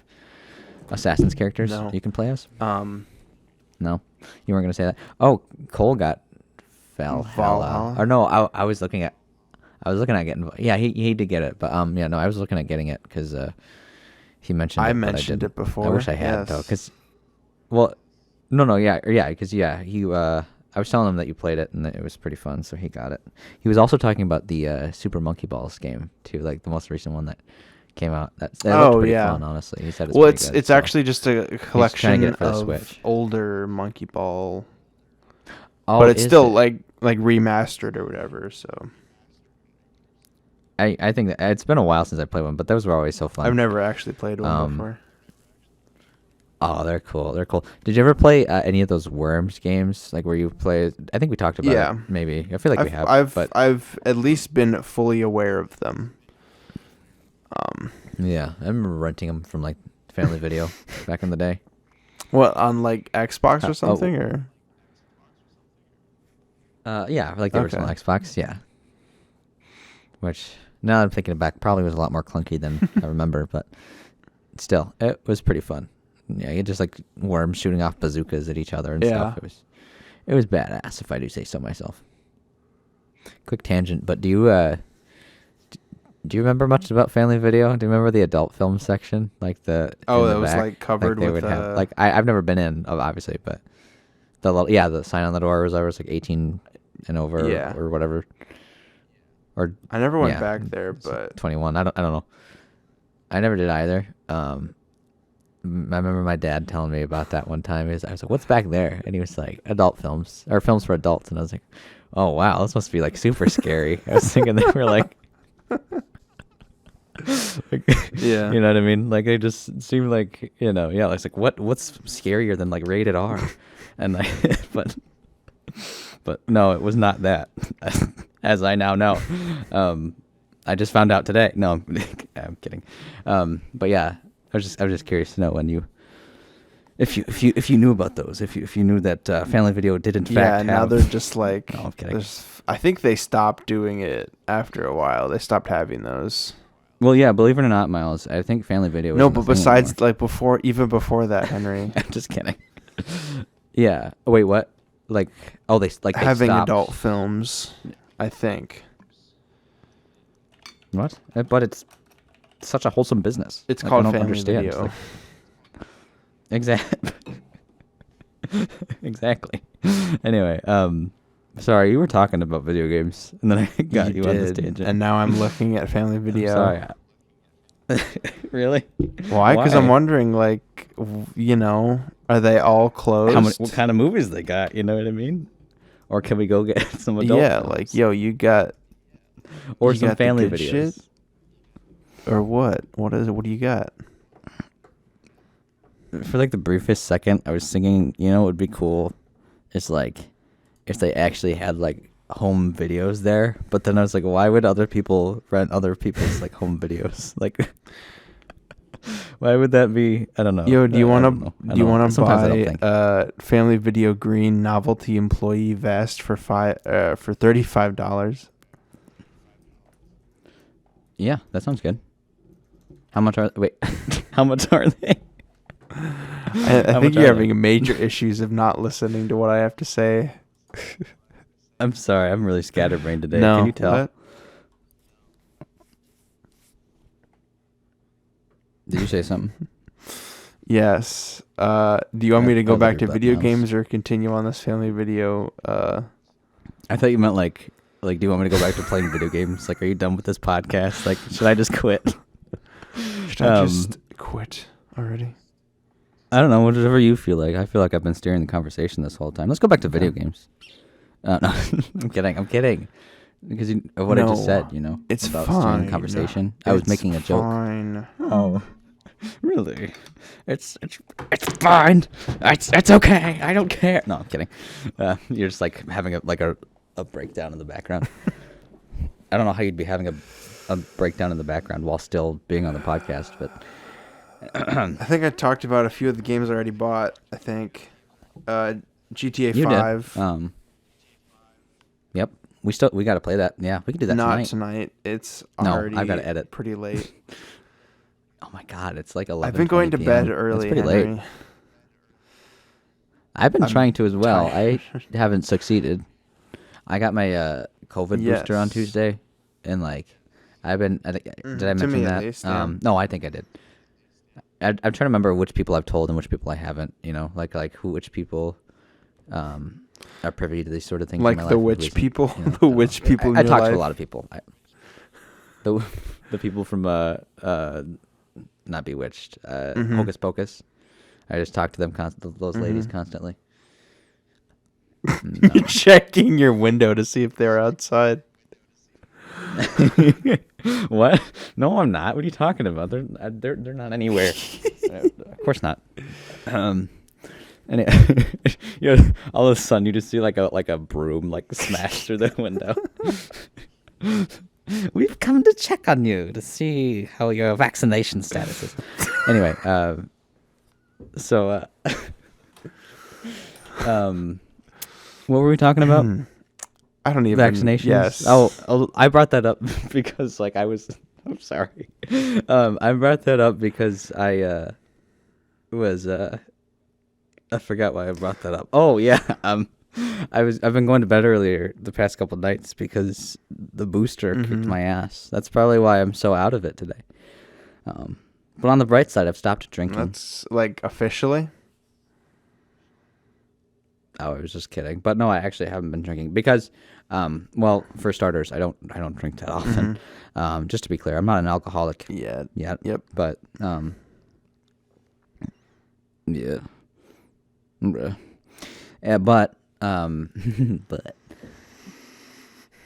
assassins characters No. you can play as. No, you weren't gonna say that. Oh, Cole got Valhalla. Or no, I was looking at getting. Yeah, he did get it, but yeah, no, I was looking at getting it because he mentioned. I it, mentioned but it before. I wish I had though, yes. because because he I was telling him that you played it and that it was pretty fun, so he got it. He was also talking about the Super Monkey Balls game too, like the most recent one that came out. That looked pretty fun, honestly. He said it's pretty good, it's actually just a collection get it for the of Switch. older Monkey Ball, Oh, but it's is still it? like remastered or whatever. So I think that it's been a while since I played one, but those were always so fun. I've never actually played one before. Oh, they're cool. They're cool. Did you ever play any of those Worms games, like where you play? I think we talked about it. Maybe. I feel like we have. I've at least been fully aware of them. Yeah, I remember renting them from like Family Video back in the day. What, on like Xbox or something, or? Yeah, like the original Xbox. Yeah. Which now that I'm thinking back, probably was a lot more clunky than I remember, but still, it was pretty fun. Yeah, you just like worms shooting off bazookas at each other and stuff. It was badass, if I do say so myself. Quick tangent, but do you remember much about Family Video? Do you remember the adult film section, like that was back? Like covered with I've never been in, obviously, but the sign on the door was always like 18 and over or whatever. Or I never went back there, but 21. I don't know. I never did either. I remember my dad telling me about that one time. I was like, "What's back there?" And he was like, "Adult films or films for adults." And I was like, "Oh wow, this must be like super scary." I was thinking they were like, yeah, you know what I mean? Like they just seemed like, it's like what's scarier than like rated R, and like, but no, it was not that, as I now know. I just found out today. No, I'm kidding. But yeah, I was just curious to know if you knew about those, if you knew that Family Video did in fact have. Now they're just like. No, I'm kidding. I think they stopped doing it after a while. They stopped having those. Well, yeah, believe it or not, Miles, I think Family Video. No, but besides, like even before that, Henry. I'm just kidding. Yeah. Oh, wait, what? Like, they having stopped. Adult films, I think. What? But it's such a wholesome business. It's called Family Video. Like, exactly. Exactly. Anyway, sorry, you were talking about video games, and then I got you on this tangent. And now I'm looking at Family Video. I'm sorry. Really? Why? Because I'm wondering, like, are they all closed? What kind of movies they got? You know what I mean? Or can we go get some adult films? Like, you got... Or you some Family Videos. Shit? Or what? What do you got? For like the briefest second, I was thinking, what would be cool is like if they actually had like home videos there. But then I was like, why would other people rent other people's like home videos? Like, why would that be? I don't know. Do you want to buy Family Video green novelty employee vest for $35? Yeah, that sounds good. How much are they? How much are they? I think you're having major issues of not listening to what I have to say. I'm sorry, I'm really scatterbrained today. No, can you tell? What? Did you say something? Yes. Do you want me to go back to video games or continue on this Family Video? I thought you meant like, do you want me to go back to playing video games? Like, are you done with this podcast? Like, should I just quit? Should I just quit already? I don't know. Whatever you feel like. I feel like I've been steering the conversation this whole time. Let's go back to video games. No, I'm kidding. Because of what I just said, it's about fine. steering the conversation. I was making a joke. Fine. Oh, really? It's fine. It's okay. I don't care. No, I'm kidding. You're just like having a breakdown in the background. I don't know how you'd be having a breakdown in the background while still being on the podcast, but I think I talked about a few of the games I already bought. I think GTA you 5. Did. Yep. We got to play that. Yeah, we can do that tonight. Not tonight. It's already I've got to edit. Pretty late. Oh my god, it's like 11. I've been going to bed early. It's pretty late. I've been trying to as well. I haven't succeeded. I got my COVID booster on Tuesday, and like I've been. Did I mention that? At least, yeah. No, I think I did. I'm trying to remember which people I've told and which people I haven't. Which people are privy to these sort of things. Like the witch people, the witch people. I talked to a lot of people. The people from not Bewitched, Hocus Pocus. I just talk to them those ladies constantly. No. You're checking your window to see if they're outside. What? No, I'm not. What are you talking about? They're not anywhere. Of course not. Anyway, all of a sudden you just see like a broom like smash through the window. We've come to check on you to see how your vaccination status is. Anyway, what were we talking about? I don't even. Vaccinations? Yes. Oh, I brought that up because I'm sorry. I brought that up because I forgot why I brought that up. Oh yeah. I've been going to bed earlier the past couple of nights because the booster kicked my ass. That's probably why I'm so out of it today. But on the bright side, I've stopped drinking. That's like officially? I was just kidding. But no, I actually haven't been drinking because, well, for starters, I don't drink that often. Just to be clear, I'm not an alcoholic Yeah. yet. Yep. But yeah. Bruh. Yeah, but but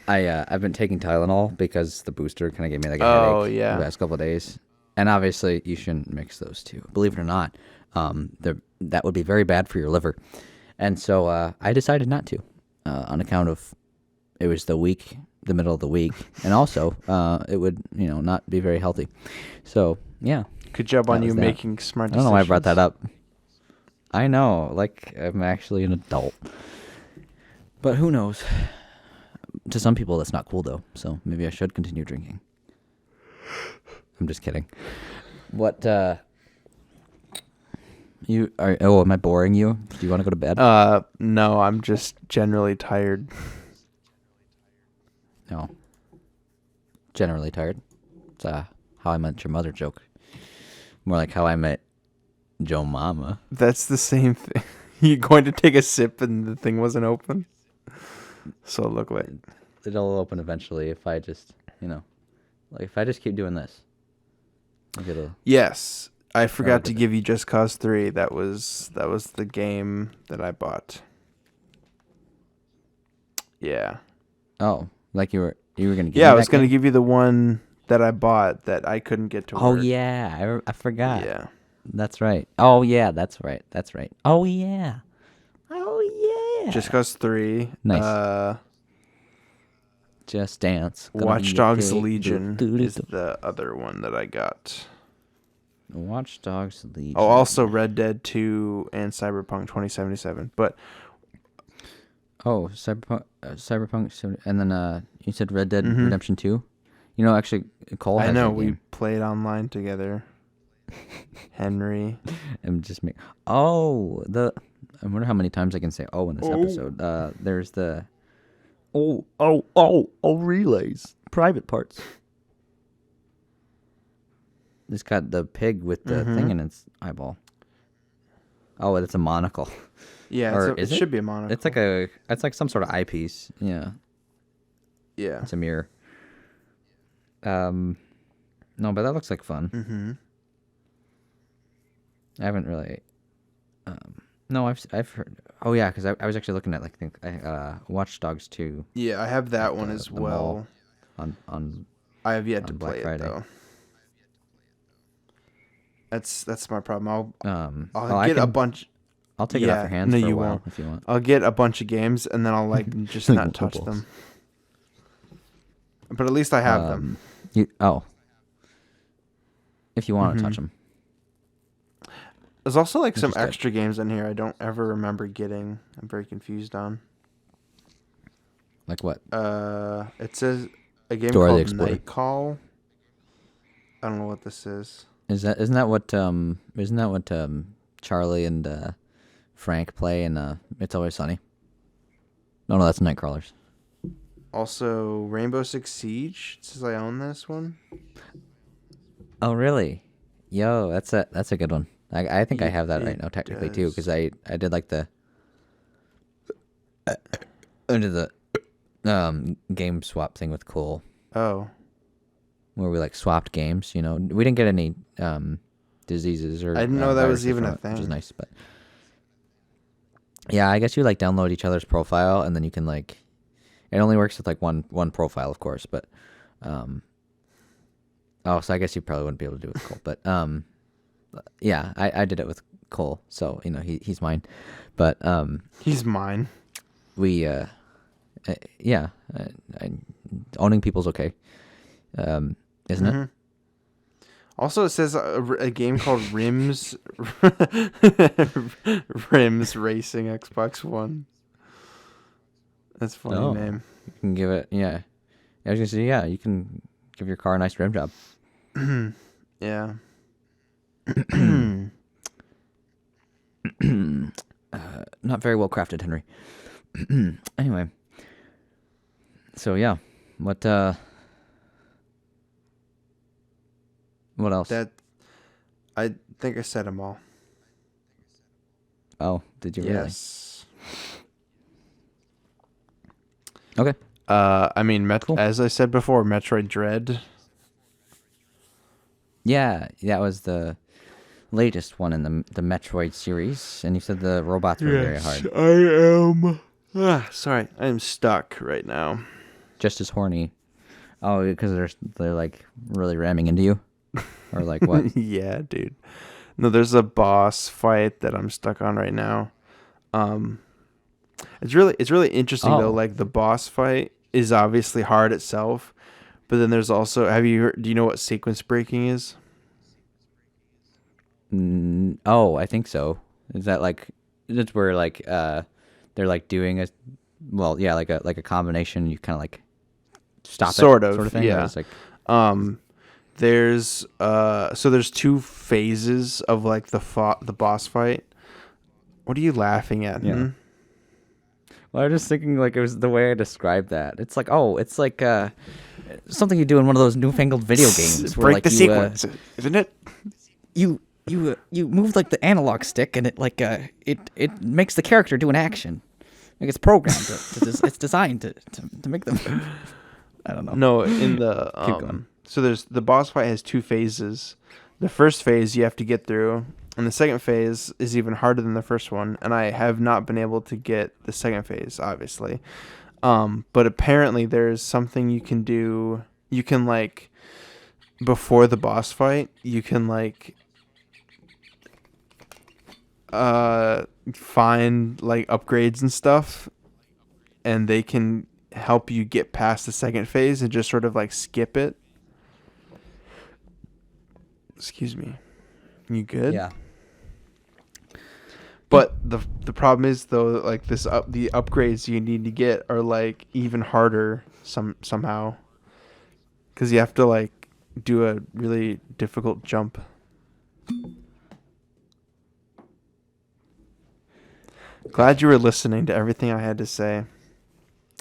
I've been taking Tylenol because the booster kind of gave me like a Oh, headache yeah. the last couple of days, and obviously you shouldn't mix those two. Believe it or not, that would be very bad for your liver, and so I decided not to, on account of it was the middle of the week, and also it would not be very healthy. So yeah, Good job on that you was that. making smart I don't decisions. know why I brought that up. I know, like I'm actually an adult, but who knows? To some people, that's not cool, though. So maybe I should continue drinking. I'm just kidding. What, you are, oh, am I boring you? Do you want to go to bed? No, I'm just generally tired. No. Generally tired. It's How I Met Your Mother joke. More like How I Met Joe Mama. That's the same thing. You're going to take a sip and the thing wasn't open? So look like... It'll open eventually if I just, like if I just keep doing this. Like Yes. I forgot to did it? give you Just Cause 3. That was the game that I bought. Yeah. Oh, like you were going to give Yeah, me I was that going to game? give you the one that I bought that I couldn't get to Oh, work. yeah. I forgot. Yeah. That's right. Oh, yeah, that's right. That's right. Oh, yeah. Oh, yeah. Just Cause 3. Nice. Just Dance. Watch Dogs Legion is the other one that I got. Watch Dogs Legion. Oh, also Red Dead 2 and Cyberpunk 2077. But Oh, Cyberpunk, and then you said Red Dead Redemption 2. Actually, Cole has I know that we game. played online together. Henry. I'm just make. Oh, I wonder how many times I can say "oh" in this episode. There's the. Relays. Private parts. It's got the pig with the thing in its eyeball. Oh, it's a monocle. Yeah, Or it is should be a monocle. It's like some sort of eyepiece. Yeah. Yeah. It's a mirror. No, but that looks like fun. Mm-hmm. I haven't really. No, I've heard. Oh yeah, because I was actually looking at Watch Dogs 2. Yeah, I have that one as the well. mall on I have yet to Black play Friday. it though. That's my problem. I'll well, get a bunch. I'll take it off your hands no, for a you while won't. if you want. I'll get a bunch of games and then I'll just not touch them. But at least I have them. If you want to touch them. There's also like some is good. extra games in here I don't ever remember getting. I'm very confused on. Like what? It says a game Dora the called Explorer. Night Call. I don't know what this is. Isn't that what Charlie and Frank play in It's Always Sunny? No, that's Nightcrawlers. Also, Rainbow Six Siege. It says I own this one. Oh really? Yo, that's a good one. I think I have that right now technically too, because I did like the under the game swap thing with Cole. Oh. Where we like swapped games, we didn't get any diseases or I didn't know that was viruses even from a it, thing. which is nice. But yeah, I guess you like download each other's profile and then you can like it only works with like one profile, of course, but so I guess you probably wouldn't be able to do it with Cole, but yeah, I did it with Cole, so he's mine, but He's mine. we yeah, owning people's okay, isn't it? Also, it says a game called Rims Rims Racing Xbox One. That's a funny name. You can give it, yeah. I was gonna say, yeah, you can give your car a nice rim job. Yeah. Not very well crafted, Henry. Anyway, so yeah, what else? I think I said them all. Oh, did you Yes. Okay. I mean, Cool. as I said before, Metroid Dread. Yeah, that was the latest one in the Metroid series, and you said the robots were very Yes, hard. I am. Sorry, I am stuck right now. Just as horny. Oh, because they're like really ramming into you, or like what? Yeah, dude. No, there's a boss fight that I'm stuck on right now. Um, it's really interesting though. Oh, Like the boss fight is obviously hard itself, but then there's also do you know what sequence breaking is? oh, I think so. Is that like that's where like they're like doing a well, yeah, like a combination. You kind of like stop it, Sort sort of, of thing, or yeah. it's like Um, there's two phases of like the boss fight. What are you laughing at? yeah. Well, I was just thinking like it was the way I described that. It's like it's like something you do in one of those newfangled video games where Break like the sequence, isn't it? you move like the analog stick and it like it makes the character do an action. Like it's programmed it's designed to make them. I don't know. No, in the Keep going. so there's the boss fight has two phases. The first phase you have to get through, and the second phase is even harder than the first one, and I have not been able to get the second phase, obviously. But apparently there's something you can do. You can like before the boss fight, you can like find like upgrades and stuff, and they can help you get past the second phase and just sort of like skip it. Excuse me. You good? Yeah. But the problem is though that, like the upgrades you need to get are like even harder somehow, because you have to like do a really difficult jump. Glad you were listening to everything I had to say,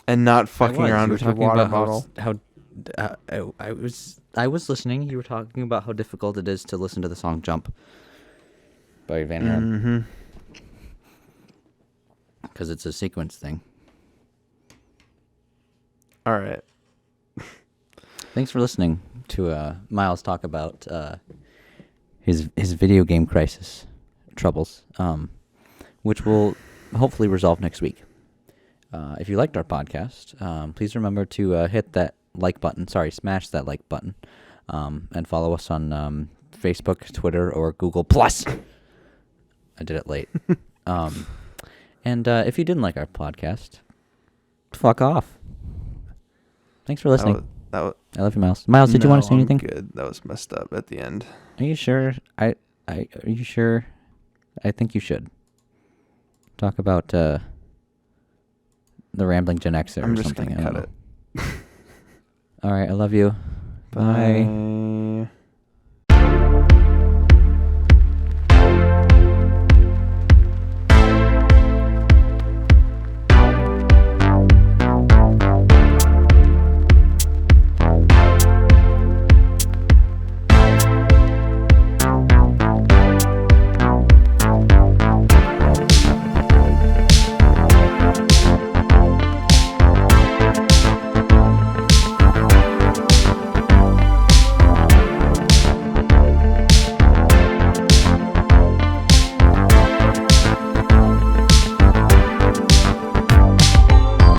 and not fucking around with your water bottle. I was listening. You were talking about how difficult it is to listen to the song "Jump" by Van Halen Mm-hmm. because it's a sequence thing. All right. Thanks for listening to Miles talk about his video game crisis troubles, which will hopefully resolve next week. If you liked our podcast, please remember to hit that like button. Sorry, smash that like button, and follow us on Facebook, Twitter, or Google Plus. I did it late. And if you didn't like our podcast, fuck off. Thanks for listening. I love you, Miles. Miles, did you want to say anything? Good. That was messed up at the end. Are you sure? Are you sure? I think you should talk about the rambling Gen Xer I'm or just something. gonna cut it. All right, I love you. Bye. Bye.